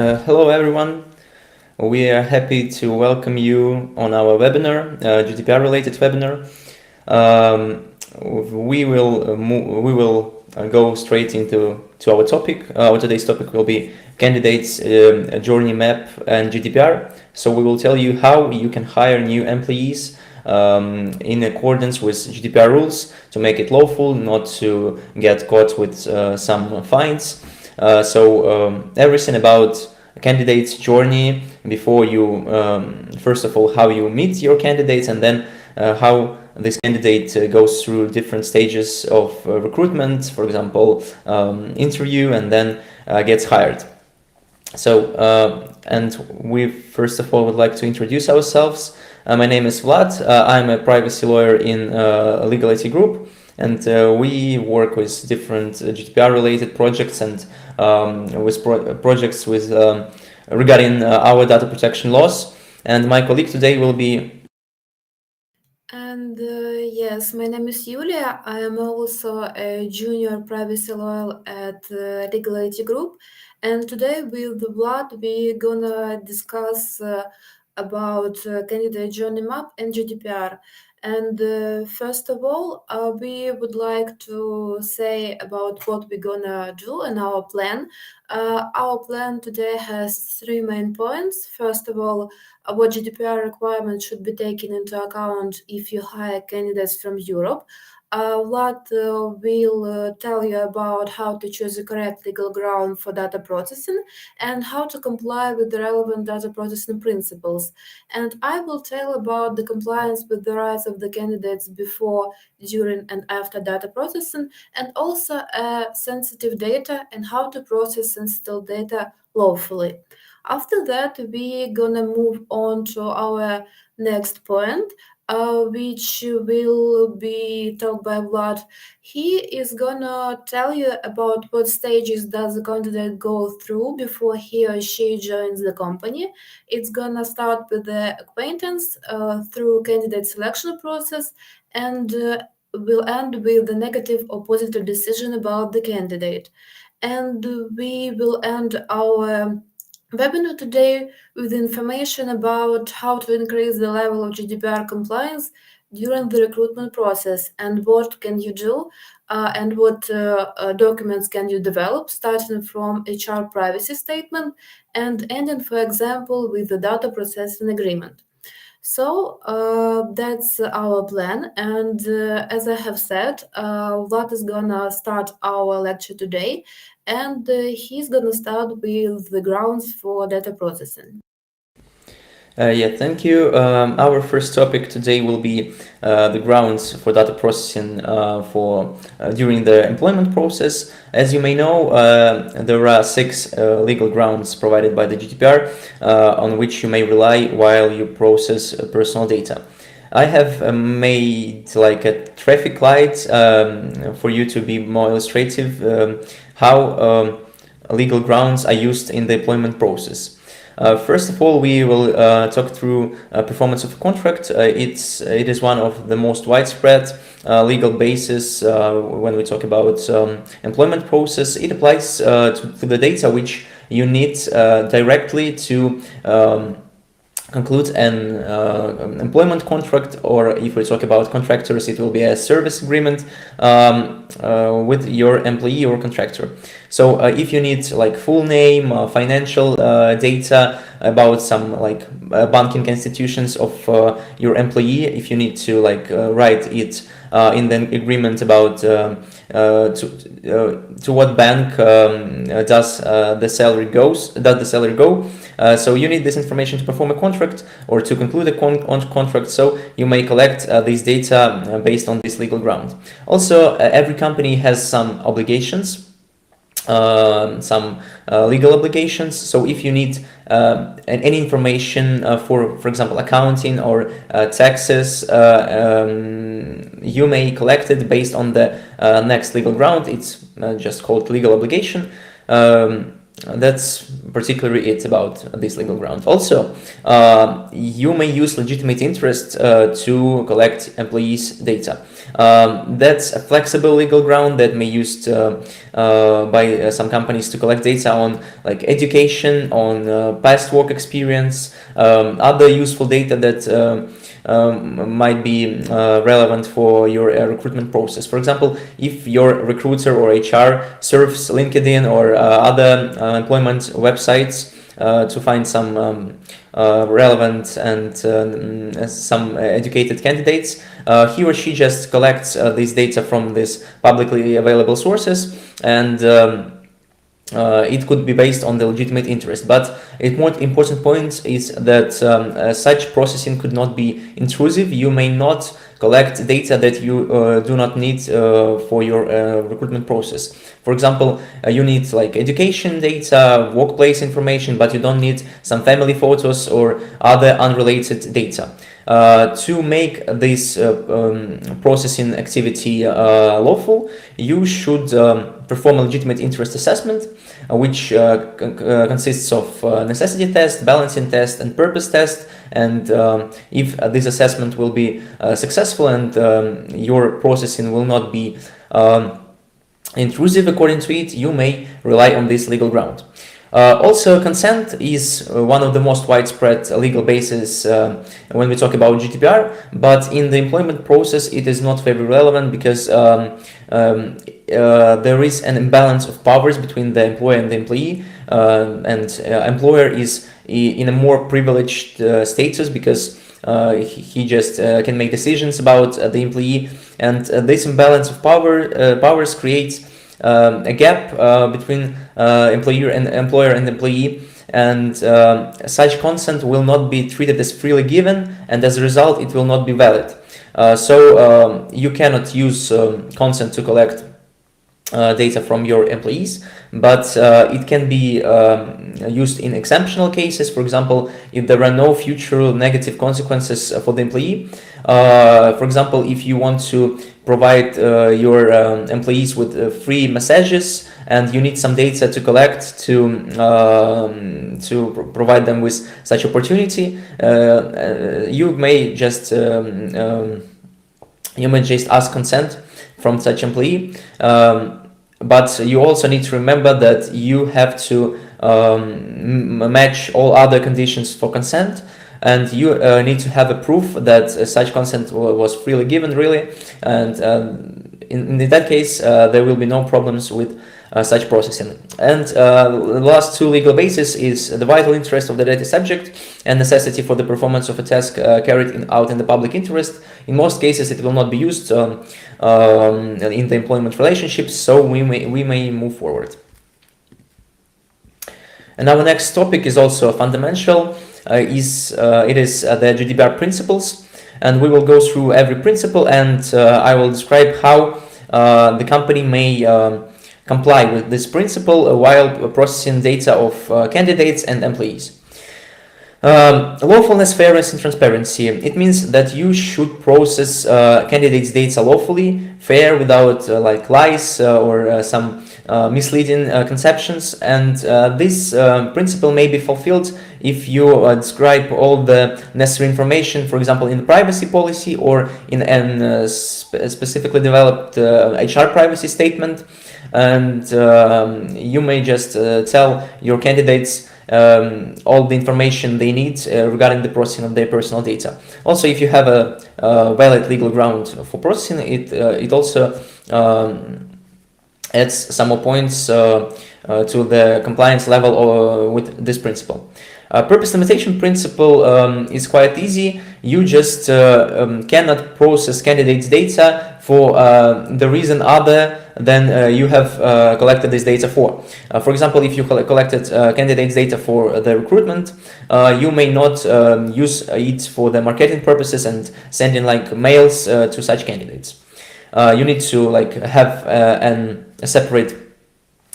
Hello everyone. We are happy to welcome you on our webinar, Gdpr related webinar. We will go straight into our topic. Our today's topic will be candidates journey map and Gdpr. So we will tell you how you can hire new employees in accordance with GDPR rules to make it lawful, not to get caught with some fines. Everything about candidate's journey before you, first of all, how you meet your candidates, and then how this candidate goes through different stages of recruitment, for example, interview, and then gets hired. And we first of all would like to introduce ourselves. My name is Vlad. I'm a privacy lawyer in a legal IT group, and we work with different GDPR-related projects and with projects with regarding our data protection laws. And my colleague today will be. And yes, my name is Yulia. I am also a junior privacy lawyer at Legal IT Group. And today with Vlad, we're gonna discuss about candidate journey map and GDPR. And first of all, we would like to say about what we're gonna do and our plan. Our plan today has three main points. First of all, what GDPR requirements should be taken into account if you hire candidates from Europe. Vlad will tell you about how to choose the correct legal ground for data processing and how to comply with the relevant data processing principles. And I will tell about the compliance with the rights of the candidates before, during, and after data processing, and also sensitive data and how to process sensitive data lawfully. After that, we're gonna move on to our next point, which will be talked by Vlad. He is gonna tell you about what stages does the candidate go through before he or she joins the company. It's gonna start with the acquaintance through candidate selection process and will end with the negative or positive decision about the candidate. And we will end our webinar today with information about how to increase the level of GDPR compliance during the recruitment process and what can you do and what documents can you develop, starting from HR privacy statement and ending, for example, with the data processing agreement. So that's our plan. And as I have said, Vlad is gonna start our lecture today, and he's gonna start with the grounds for data processing. Thank you. Our first topic today will be the grounds for data processing for during the employment process. As you may know, there are 6 legal grounds provided by the GDPR on which you may rely while you process personal data. I have made like a traffic light for you to be more illustrative how legal grounds are used in the employment process. First of all, we will talk through performance of a contract. It is one of the most widespread legal basis when we talk about employment process. It applies to the data which you need directly to conclude an employment contract, or if we talk about contractors, it will be a service agreement with your employee or contractor. So if you need like full name, financial data about some like banking institutions of your employee, if you need to like write it in the agreement about to what bank does the salary go. So you need this information to perform a contract or to conclude a contract. So you may collect this data based on this legal ground. Also, every company has some obligations. Some legal obligations. So if you need any information for example, accounting or taxes, you may collect it based on the next legal ground. It's just called legal obligation. that's particularly it about this legal ground. Also, you may use legitimate interest to collect employees' data. That's a flexible legal ground that may be used by some companies to collect data on like education, on past work experience, other useful data that might be relevant for your recruitment process. For example, if your recruiter or HR surfs LinkedIn or other employment websites to find some relevant and some educated candidates, he or she just collects this data from these publicly available sources, and it could be based on the legitimate interest. But a more important point is that such processing could not be intrusive. You may not collect data that you do not need for your recruitment process. For example, you need like education data, workplace information, but you don't need some family photos or other unrelated data. To make this processing activity lawful, you should perform a legitimate interest assessment, which consists of necessity test, balancing test, and purpose test. And if this assessment will be successful and your processing will not be intrusive according to it, you may rely on this legal ground. Also, consent is one of the most widespread legal bases when we talk about Gdpr, but in the employment process it is not very relevant because there is an imbalance of powers between the employer and the employee, and employer is in a more privileged status because he just can make decisions about the employee, and this imbalance of powers creates a gap between employer and employee, and such consent will not be treated as freely given, and as a result it will not be valid. So you cannot use consent to collect data from your employees, but it can be used in exceptional cases. For example, if there are no future negative consequences for the employee. For example, if you want to provide your employees with free massages and you need some data to collect to provide them with such opportunity, you may just ask consent from such employee. But you also need to remember that you have to match all other conditions for consent, and you need to have a proof that such consent was freely given, really, and in that case there will be no problems with such processing. And the last two legal bases is the vital interest of the data subject and necessity for the performance of a task carried out in the public interest. In most cases it will not be used in the employment relationships, so we may move forward. And our next topic is also fundamental. It is the Judy Bar Principles, and we will go through every principle, and I will describe how the company may comply with this principle while processing data of candidates and employees. Lawfulness, fairness, and transparency. It means that you should process candidates' data lawfully, fair, without like lies or some misleading conceptions, and this principle may be fulfilled if you describe all the necessary information, for example, in the privacy policy or in a specifically developed HR privacy statement, and you may just tell your candidates all the information they need regarding the processing of their personal data. Also, if you have a valid legal ground for processing, it also adds some more points to the compliance level with this principle. Purpose limitation principle is quite easy. You just cannot process candidates' data for the reason other than you have collected this data for. For example, if you collected candidates' data for the recruitment, you may not use it for the marketing purposes and sending like mails to such candidates. You need to like have a separate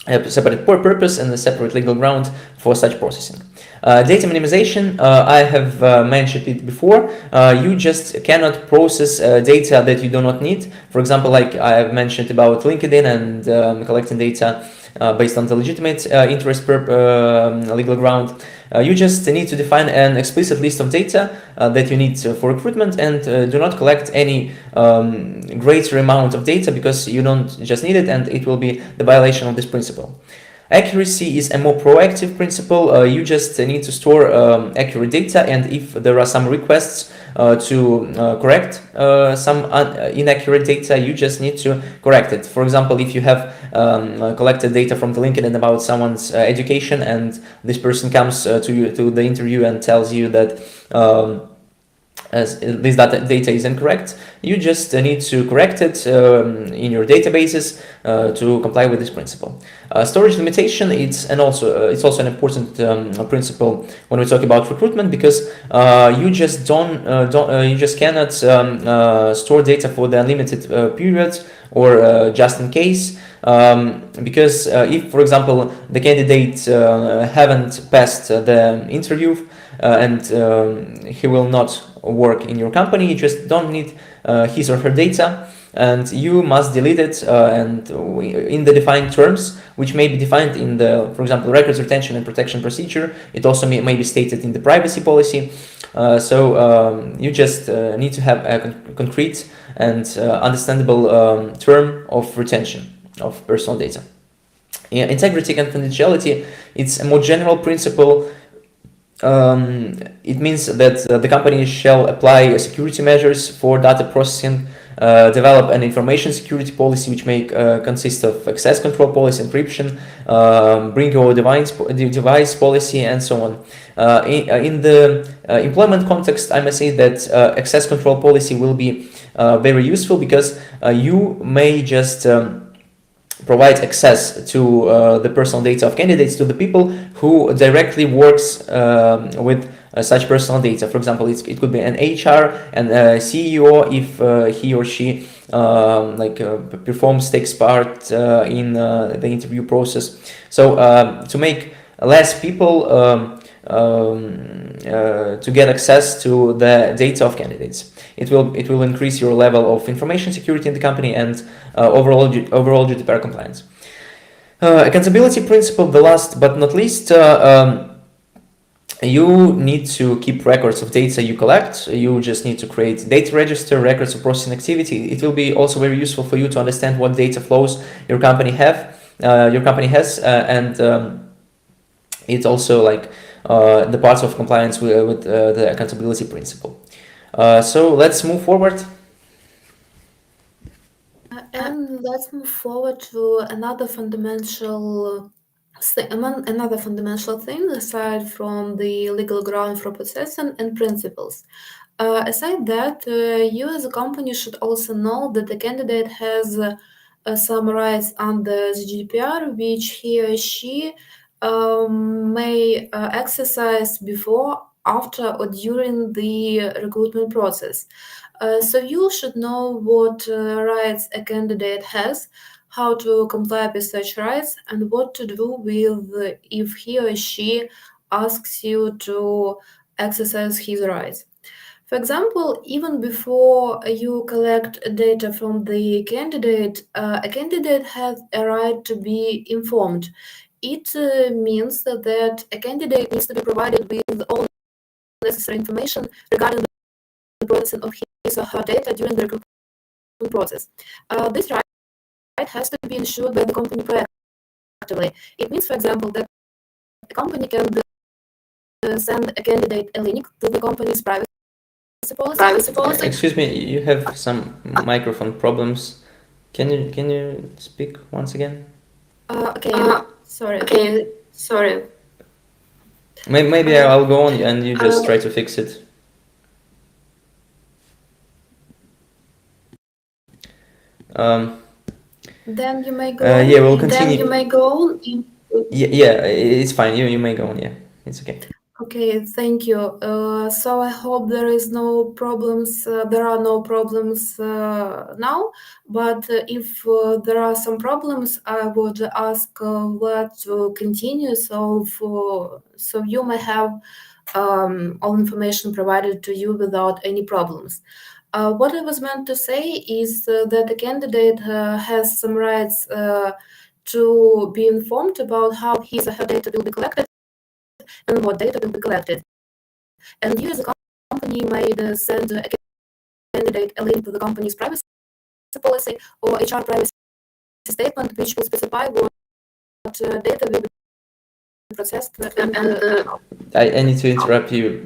purpose and a separate legal ground for such processing. Data minimization, I have mentioned it before. You just cannot process data that you do not need. For example, like I have mentioned about LinkedIn and collecting data based on the legitimate interest legal ground. You just need to define an explicit list of data that you need for recruitment, and do not collect any greater amount of data because you don't just need it, and it will be the violation of this principle. Accuracy is a more proactive principle. You just need to store accurate data, and if there are some requests to correct some inaccurate data, you just need to correct it. For example, if you have collected data from the LinkedIn about someone's education, and this person comes to you to the interview and tells you that as this data is incorrect, you just need to correct it in your databases to comply with this principle. Storage limitation, it's also an important principle when we talk about recruitment, because you just cannot store data for the unlimited period or just in case. Because if, for example, the candidate haven't passed the interview and he will not work in your company, you just don't need his or her data, and you must delete it and in the defined terms, which may be defined in the, for example, records retention and protection procedure. It also may be stated in the privacy policy. So you just need to have a concrete and understandable term of retention of personal data. Integrity and confidentiality, it's a more general principle. It means that the company shall apply security measures for data processing, develop an information security policy which may consist of access control policy, encryption, bring your device policy, and so on. In the employment context, I must say that access control policy will be very useful, because you may just provide access to the personal data of candidates to the people who directly works with such personal data. For example, it could be an HR and a CEO if he or she takes part in the interview process. So to make less people to get access to the data of candidates, it will increase your level of information security in the company and overall Gdpr compliance. Accountability principle, the last but not least. You need to keep records of data you collect. You just need to create data register, records of processing activity. It will be also very useful for you to understand what data flows your company has, and it's also the parts of compliance with the accountability principle. So let's move forward. And let's move forward to another fundamental thing aside from the legal ground for processing and principles. Aside that, you as a company should also know that the candidate has some rights under the Gdpr, which he or she may exercise before, after, or during the recruitment process. So you should know what rights a candidate has, how to comply with such rights, and what to do with if he or she asks you to exercise his rights. For example, even before you collect data from the candidate, a candidate has a right to be informed. It means that a candidate needs to be provided with all necessary information regarding the processing of his or her data during the recruitment process. This right has to be ensured by the company proactively. It means, for example, that the company can send a candidate a link to the company's privacy policy. Excuse me, you have some microphone problems. Can you speak once again? Okay, sorry. Maybe I'll go on and you just try to fix it. Then you may go. Yeah, we'll continue. Then you may go. Yeah, it's fine. You may go on. Yeah, it's okay. Okay, thank you. So I hope there is no problems. There are no problems now. But if there are some problems, I would ask Vlad to continue. So you may have all information provided to you without any problems. What I was meant to say is that the candidate has some rights to be informed about how his or her data will be collected and what data will be collected. And you as a company may send a candidate a link to the company's privacy policy or HR privacy statement, which will specify what data will be processed. I need to interrupt you.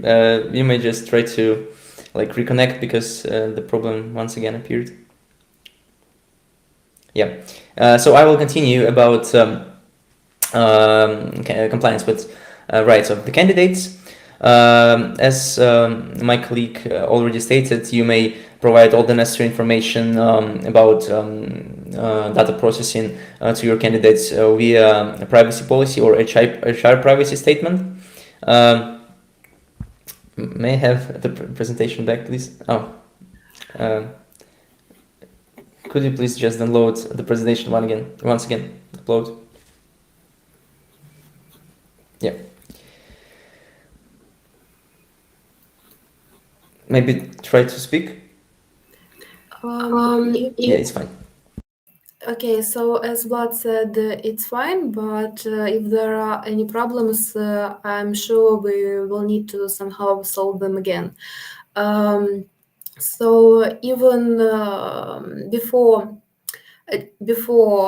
You may just try to reconnect because the problem once again appeared. Yeah. So I will continue about compliance with rights of the candidates. As my colleague already stated, you may provide all the necessary information about data processing to your candidates via a privacy policy or HR privacy statement. May I have the presentation back, please? Oh. Could you please just download the presentation once again? Upload. Yeah. Maybe try to speak. Yeah, it's fine. Okay, so as Vlad said, it's fine, but if there are any problems, I'm sure we will need to somehow solve them again. So even before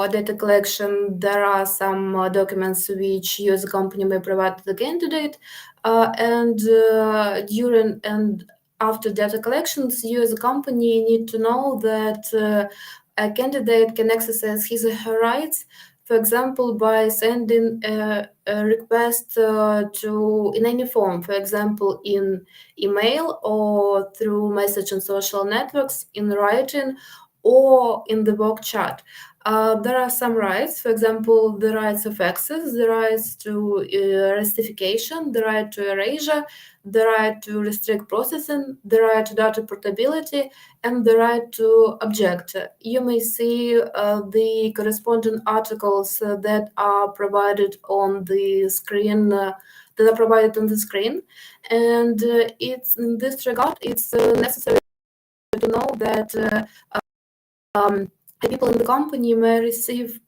data collection, there are some documents which you as a company may provide to the candidate, and during and after data collections, you as a company need to know that a candidate can exercise his or her rights, for example, by sending a request in any form, for example, in email or through message on social networks, in writing, or in the work chat. There are some rights, for example, the rights of access, the rights to rustification, the right to erasure, the right to restrict processing, the right to data portability, and the right to object. You may see the corresponding articles that are provided on the screen. And it's in this regard, it's necessary to know that the people in the company may receive.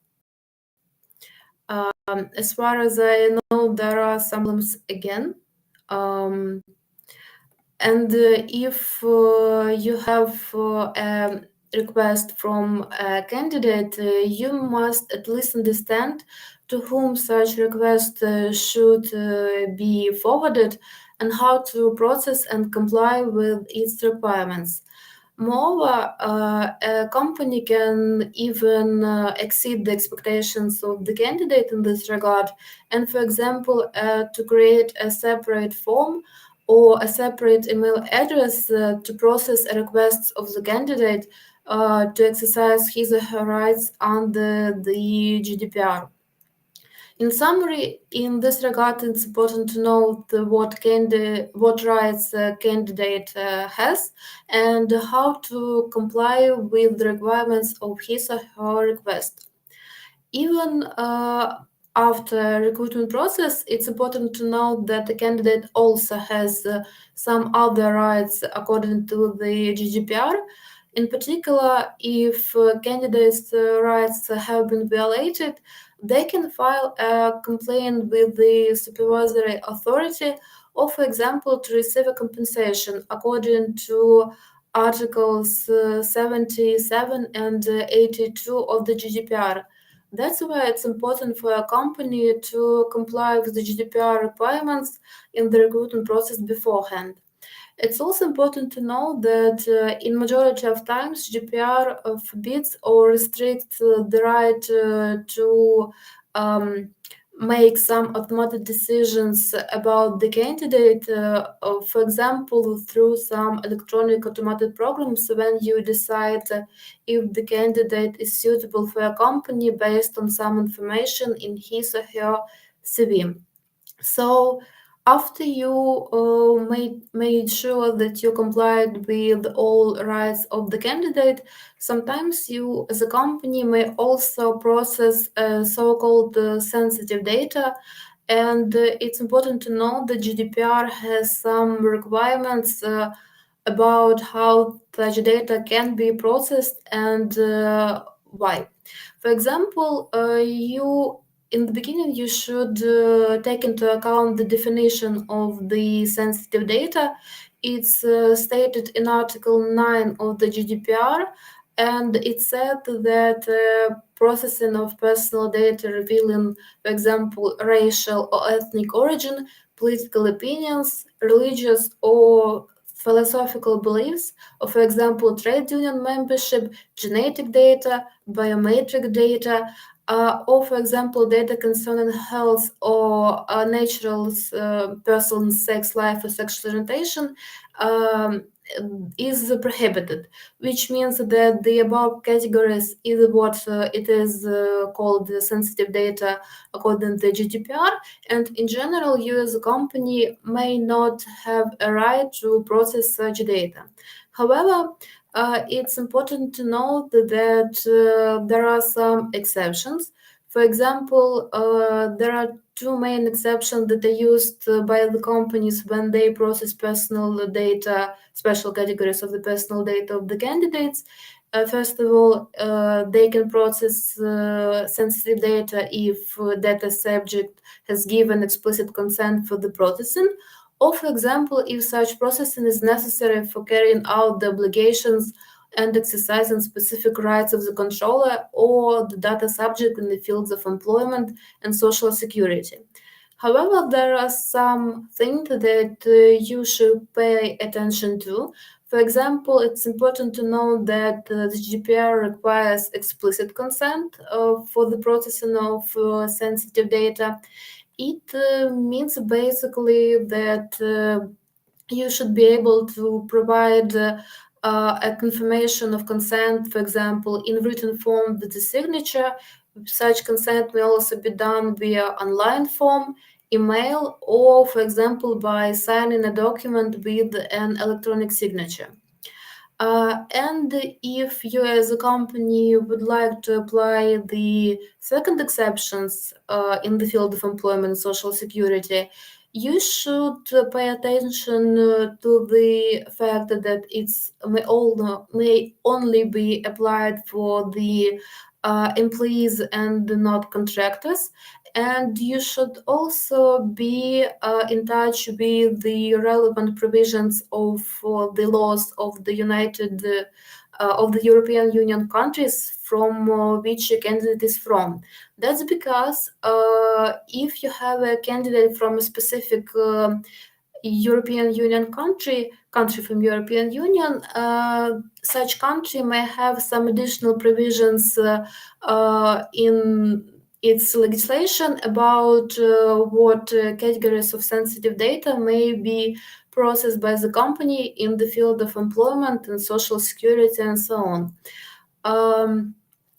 As far as I know, there are some problems again. And if you have a request from a candidate, you must at least understand to whom such request should be forwarded and how to process and comply with its requirements. Moreover, a company can even exceed the expectations of the candidate in this regard, and for example, to create a separate form or a separate email address to process requests of the candidate to exercise his or her rights under the Gdpr. In summary, in this regard, it's important to know what rights a candidate has and how to comply with the requirements of his or her request. Even after recruitment process, it's important to note that the candidate also has some other rights according to the GDPR. In particular, if candidates' rights have been violated, they can file a complaint with the supervisory authority, or, for example, to receive a compensation according to Articles 77 and 82 of the GDPR. That's why it's important for a company to comply with the GDPR requirements in the recruitment process beforehand. It's also important to know that in majority of times GDPR forbids or restricts the right to make some automated decisions about the candidate, for example, through some electronic automated programs when you decide if the candidate is suitable for a company based on some information in his or her CV. So after you made sure that you complied with all rights of the candidate, sometimes you as a company may also process so-called sensitive data. And it's important to know that GDPR has some requirements about how such data can be processed and why. For example, in the beginning, you should take into account the definition of the sensitive data. It's stated in Article 9 of the GDPR, and it said that processing of personal data revealing, for example, racial or ethnic origin, political opinions, religious or philosophical beliefs, or for example, trade union membership, genetic data, biometric data, or for example, data concerning health or natural person's sex life or sexual orientation um, is prohibited, which means that the above categories is what it is called sensitive data according to GDPR, and in general, you as a company may not have a right to process such data. However, it's important to note that there are some exceptions. For example, there are two main exceptions that are used by the companies when they process personal data, special categories of the personal data of the candidates. First of all, they can process sensitive data if data subject has given explicit consent for the processing, or, for example, if such processing is necessary for carrying out the obligations and exercising specific rights of the controller or the data subject in the fields of employment and social security. However, there are some things that you should pay attention to. For example, it's important to know that the GDPR requires explicit consent for the processing of sensitive data. It means basically that you should be able to provide a confirmation of consent, for example, in written form with the signature. Such consent may also be done via online form, email, or, for example, by signing a document with an electronic signature. And if you as a company would like to apply the second exceptions in the field of employment and social security, you should pay attention to the fact that may only be applied for the employees and not contractors. And you should also be in touch with the relevant provisions of the laws of the of the European Union countries from which a candidate is from. That's because if you have a candidate from a specific European Union country from European Union, such country may have some additional provisions in its legislation about what categories of sensitive data may be processed by the company in the field of employment and social security and so on.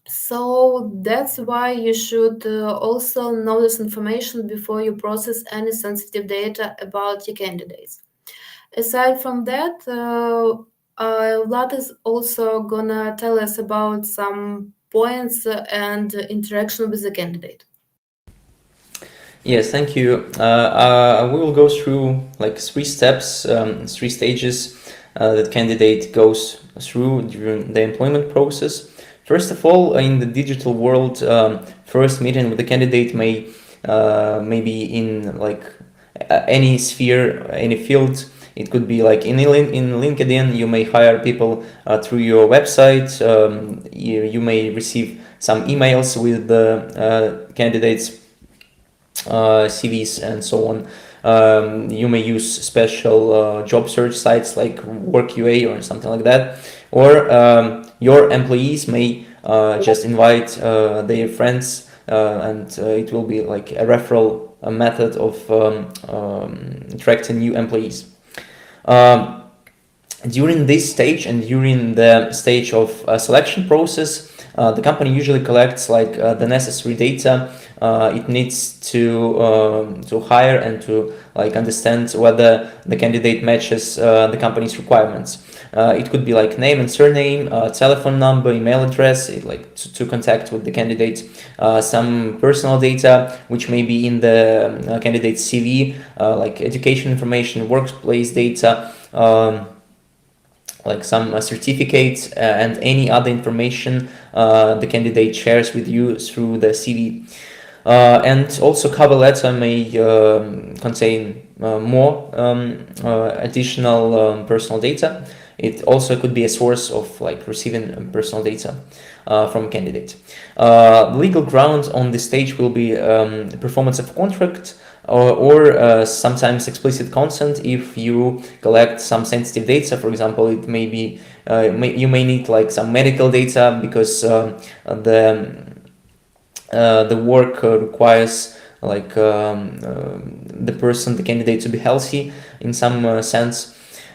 So that's why you should also know this information before you process any sensitive data about your candidates. Aside from that, Vlad is also gonna tell us about some points and interaction with the candidate. Yes, thank you. We will go through like three steps, three stages that candidate goes through during the employment process. First of all, in the digital world, first meeting with the candidate may be in like any sphere, any field. It could be like in LinkedIn, you may hire people through your website. You may receive some emails with the candidates' CVs and so on. You may use special job search sites like WorkUA or something like that. Or your employees may just invite their friends and it will be like a referral method of attracting new employees. During this stage and during the stage of selection process, the company usually collects like the necessary data it needs to hire and to like understand whether the candidate matches the company's requirements. It could be like name and surname, telephone number, email address, to contact with the candidate, some personal data which may be in the candidate's CV, like education information, workplace data. like some certificates and any other information the candidate shares with you through the CV. And also cover letter may contain more additional personal data. It also could be a source of like receiving personal data from a candidate. Legal grounds on this stage will be performance of contract, or sometimes explicit consent if you collect some sensitive data. For example, it may be you may need like some medical data because the work requires like the person, the candidate, to be healthy in some sense.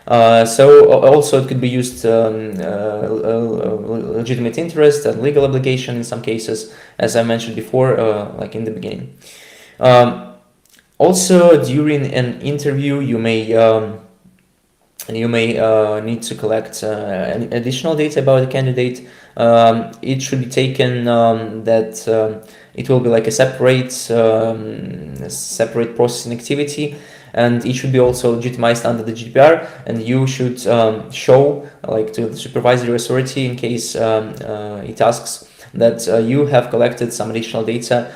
So also it could be used legitimate interest and legal obligation in some cases, as I mentioned before, like in the beginning. Also, during an interview, you may need to collect additional data about the candidate. It should be taken that it will be like a separate processing activity, and it should be also legitimized under the Gdpr, and you should show like to the supervisory authority in case it asks that you have collected some additional data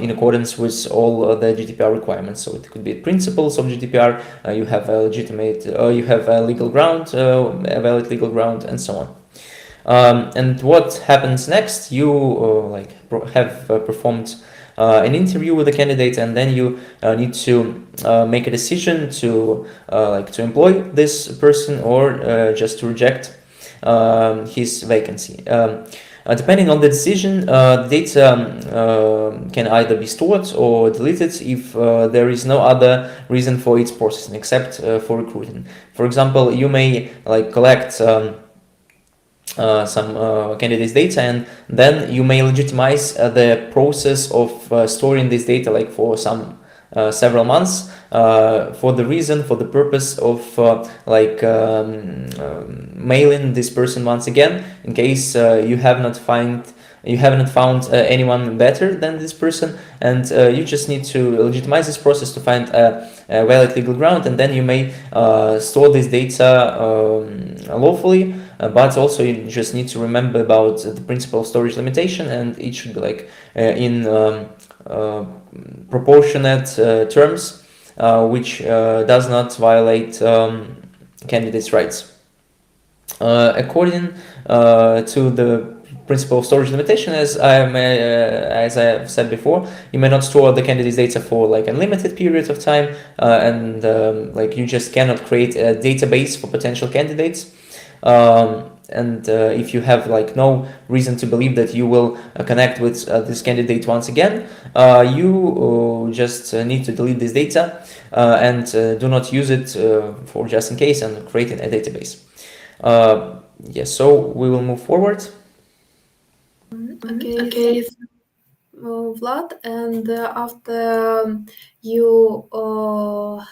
in accordance with all the GDPR requirements. So it could be principles of GDPR, you have a legitimate, you have a legal ground, a valid legal ground, and so on. And what happens next? You have performed an interview with the candidate, and then you need to make a decision to employ this person or just to reject his vacancy. Depending on the decision, data can either be stored or deleted if there is no other reason for its processing except for recruiting. For example, you may collect some candidates' data, and then you may legitimize the process of storing this data for some several months for the purpose of mailing this person once again in case you haven't found anyone better than this person, and you just need to legitimize this process to find a valid legal ground, and then you may store this data lawfully, but also you just need to remember about the principle of storage limitation, and it should be in proportionate terms, which does not violate candidates' rights. According to the principle of storage limitation, as I have said before, you may not store the candidate's data for unlimited periods of time, and you just cannot create a database for potential candidates. And if you have no reason to believe that you will connect with this candidate once again, you just need to delete this data and do not use it for just in case and creating a database. Yes, so we will move forward. Okay. Vlad, and after you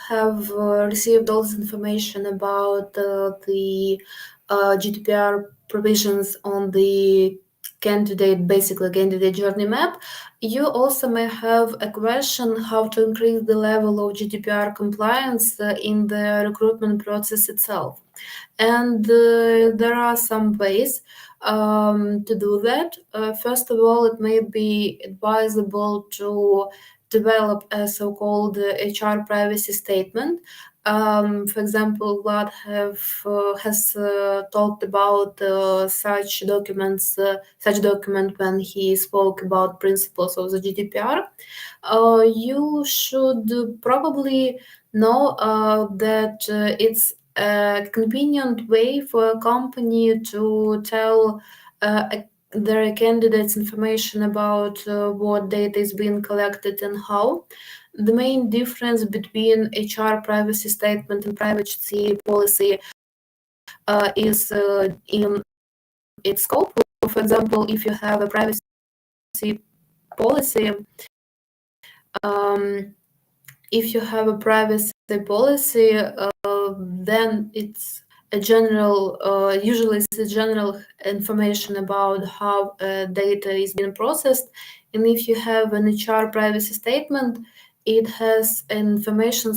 have received all this information about the GDPR provisions on the candidate journey map, you also may have a question how to increase the level of GDPR compliance in the recruitment process itself. And there are some ways to do that. First of all, it may be advisable to develop a so-called HR privacy statement. For example, Vlad has talked about such document when he spoke about principles of the GDPR. You should probably know that it's a convenient way for a company to tell their candidates information about what data is being collected and how. The main difference between HR privacy statement and privacy policy is in its scope. For example, if you have a privacy policy, then it's a general, usually it's a general information about how data is being processed. And if you have an HR privacy statement, it has information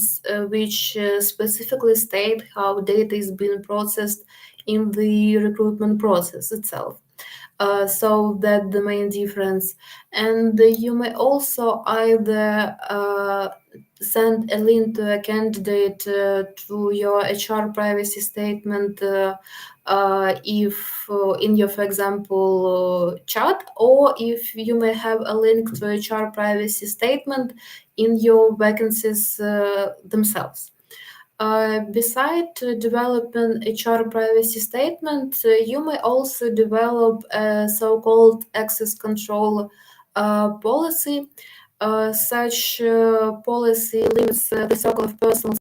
which specifically state how data is being processed in the recruitment process itself. So that's the main difference. And you may also either send a link to a candidate to your HR privacy statement if in your, for example, chat, or if you may have a link to HR privacy statement in your vacancies themselves. Besides developing HR privacy statement, you may also develop a so-called access control policy. Such policy limits the circle of persons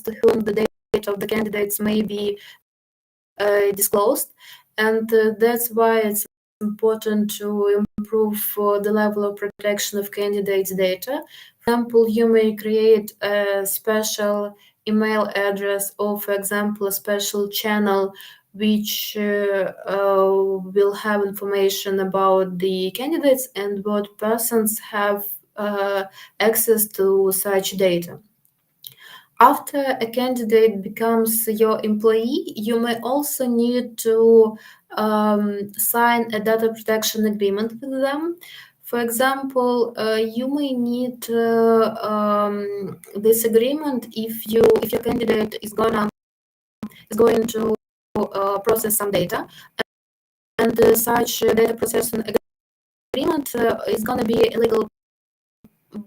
to whom the data of the candidates may be disclosed, and that's why it's important to improve the level of protection of candidates' data. For example, you may create a special email address or, for example, a special channel which will have information about the candidates and what persons have access to such data. After a candidate becomes your employee, you may also need to sign a data protection agreement with them. For example, you may need this agreement if your candidate is going to process some data, and such data processing agreement is going to be a legal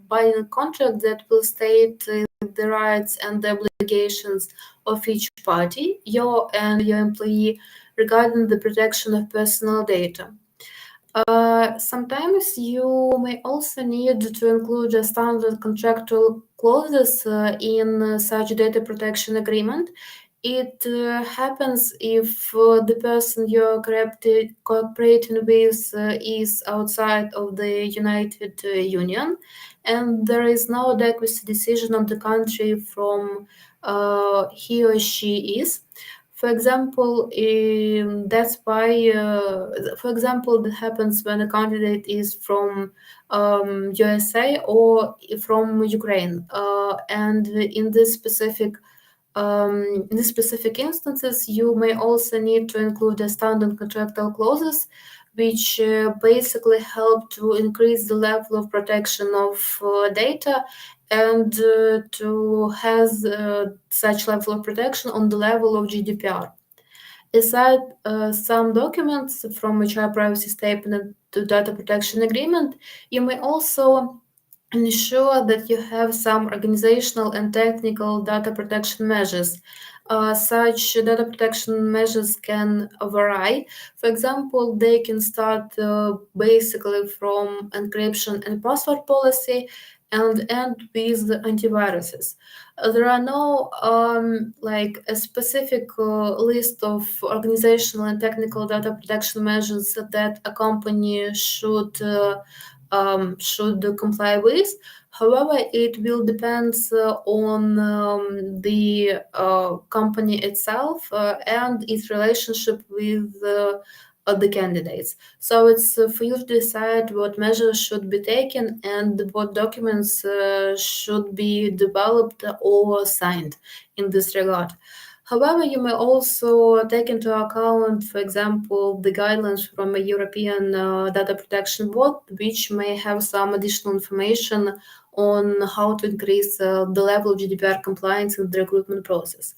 binding contract that will state the rights and the obligations of each party, your and your employee, regarding the protection of personal data. Sometimes you may also need to include a standard contractual clauses in such data protection agreement. It happens if the person you're cooperating with is outside of the United Union, and there is no adequacy decision of the country from he or she is. For example, that's why, for example, that happens when a candidate is from USA or from Ukraine, and in this specific instances, you may also need to include the standard contractual clauses, which basically help to increase the level of protection of data and to has such level of protection on the level of GDPR. Aside some documents from HR privacy statement to data protection agreement, you may also ensure that you have some organizational and technical data protection measures. Such data protection measures can vary. For example, they can start basically from encryption and password policy and end with antiviruses. There are no like a specific list of organizational and technical data protection measures that a company should comply with. However, it will depend on the company itself and its relationship with the candidates. So it's for you to decide what measures should be taken and what documents should be developed or signed in this regard. However, you may also take into account, for example, the guidelines from a European Data Protection Board, which may have some additional information on how to increase the level of GDPR compliance in the recruitment process.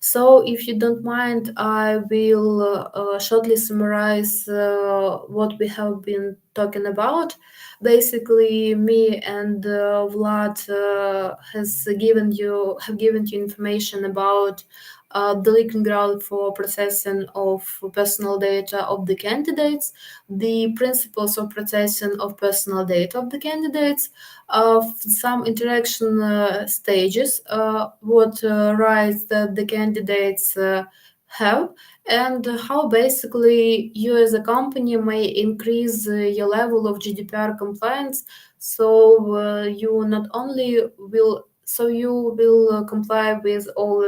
So, if you don't mind, I will shortly summarize what we have been talking about. Basically, me and Vlad have given you information about the leaking ground for processing of personal data of the candidates, the principles of processing of personal data of the candidates, some interaction stages, what rights that the candidates have, and how basically you as a company may increase your level of GDPR compliance. So you not only will you will comply with all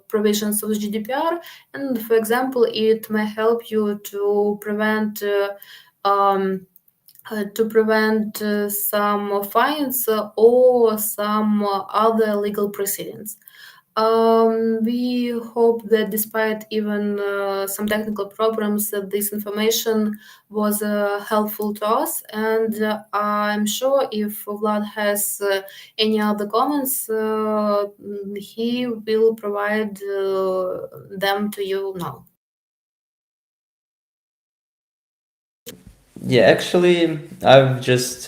provisions of GDPR, and for example, it may help you to prevent some fines or some other legal proceedings. We hope that despite even some technical problems, this information was helpful to us. And I'm sure if Vlad has any other comments, he will provide them to you now. Yeah, actually, I've just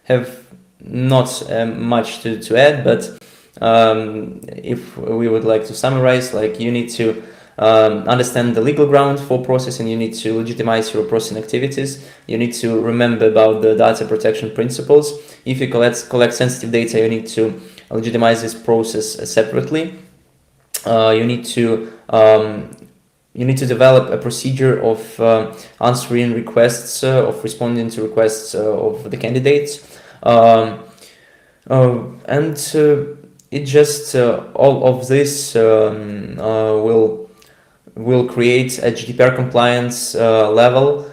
have not much to add, but if we would like to summarize, like you need to understand the legal ground for processing, you need to legitimize your processing activities, you need to remember about the data protection principles. If you collect sensitive data, you need to legitimize this process separately. You need to develop a procedure of answering requests, of responding to requests of the candidates, and it just all of this will create a GDPR compliance level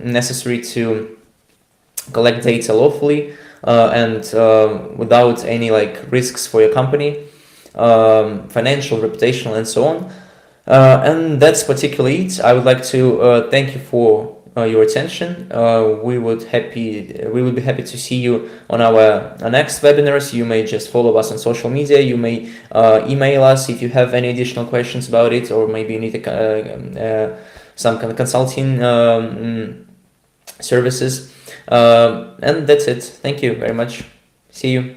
necessary to collect data lawfully and without any like risks for your company, financial, reputational, and so on. And that's particularly it. I would like to thank you for your attention. We would be happy to see you on our next webinars. You may just follow us on social media. You may email us if you have any additional questions about it, or maybe you need some kind of consulting services. And that's it. Thank you very much. See you.